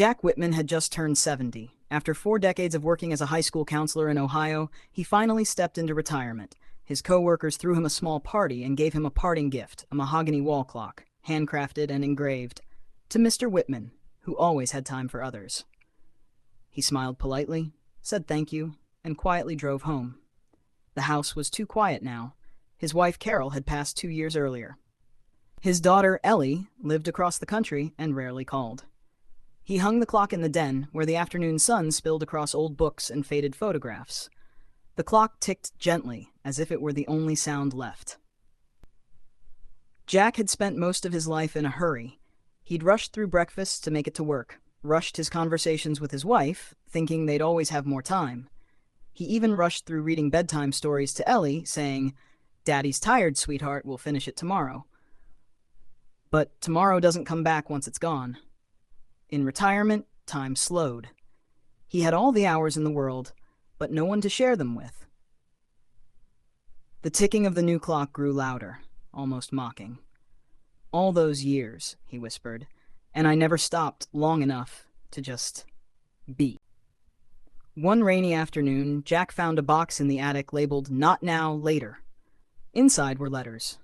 Jack Whitman had just turned 70. After 4 decades of working as a high school counselor in Ohio, he finally stepped into retirement. His co-workers threw him a small party and gave him a parting gift, a mahogany wall clock, handcrafted and engraved, to Mr. Whitman, who always had time for others. He smiled politely, said thank you, and quietly drove home. The house was too quiet now. His wife Carol had passed 2 years earlier. His daughter Ellie lived across the country and rarely called. He hung the clock in the den, where the afternoon sun spilled across old books and faded photographs. The clock ticked gently, as if it were the only sound left. Jack had spent most of his life in a hurry. He'd rushed through breakfast to make it to work, rushed his conversations with his wife, thinking they'd always have more time. He even rushed through reading bedtime stories to Ellie, saying, "Daddy's tired, sweetheart, we'll finish it tomorrow." But tomorrow doesn't come back once it's gone. In retirement, time slowed. He had all the hours in the world, but no one to share them with. The ticking of the new clock grew louder, almost mocking. "All those years," he whispered, "and I never stopped long enough to just be." One rainy afternoon, Jack found a box in the attic labeled "Not Now, Later." Inside were letters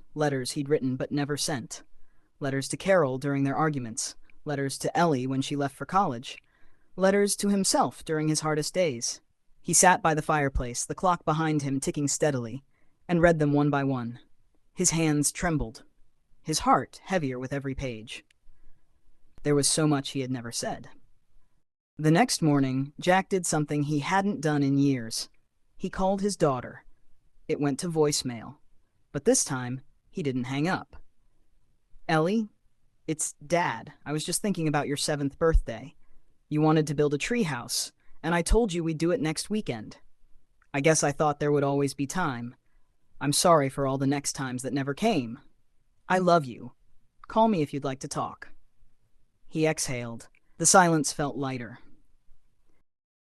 he'd written but never sent. Letters to Carol during their arguments, letters to Ellie when she left for college, letters to himself during his hardest days. He sat by the fireplace, the clock behind him ticking steadily, and read them one by one. His hands trembled, his heart heavier with every page. There was so much he had never said. The next morning, Jack did something he hadn't done in years. He called his daughter. It went to voicemail, but this time, he didn't hang up. "Ellie, it's Dad. I was just thinking about your 7th birthday. You wanted to build a tree house, and I told you we'd do it next weekend. I guess I thought there would always be time. I'm sorry for all the next times that never came. I love you. Call me if you'd like to talk." He exhaled. The silence felt lighter.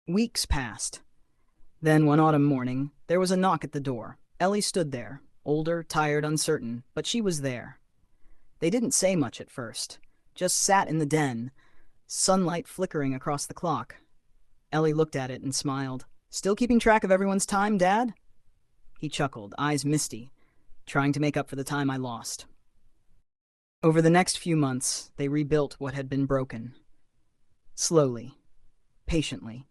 Weeks passed. Then one autumn morning, there was a knock at the door. Ellie stood there, older, tired, uncertain, but she was there. They didn't say much at first, just sat in the den, sunlight flickering across the clock. Ellie looked at it and smiled. "Still keeping track of everyone's time, Dad?" He chuckled, eyes misty, trying to make up for the time I lost. Over the next few months, they rebuilt what had been broken. Slowly, patiently.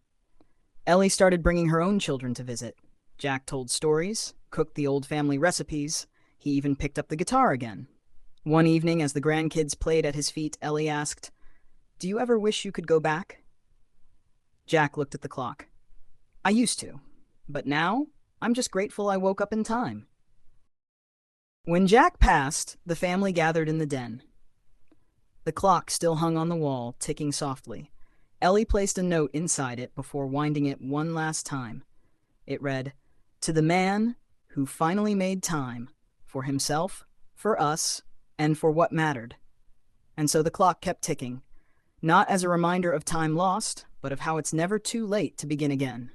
Ellie started bringing her own children to visit. Jack told stories, cooked the old family recipes. He even picked up the guitar again. One evening, as the grandkids played at his feet, Ellie asked, "Do you ever wish you could go back?" Jack looked at the clock. "I used to, but now I'm just grateful I woke up in time." When Jack passed, the family gathered in the den. The clock still hung on the wall, ticking softly. Ellie placed a note inside it before winding it one last time. It read, "To the man who finally made time for himself, for us, and for what mattered." And so the clock kept ticking, not as a reminder of time lost, but of how it's never too late to begin again.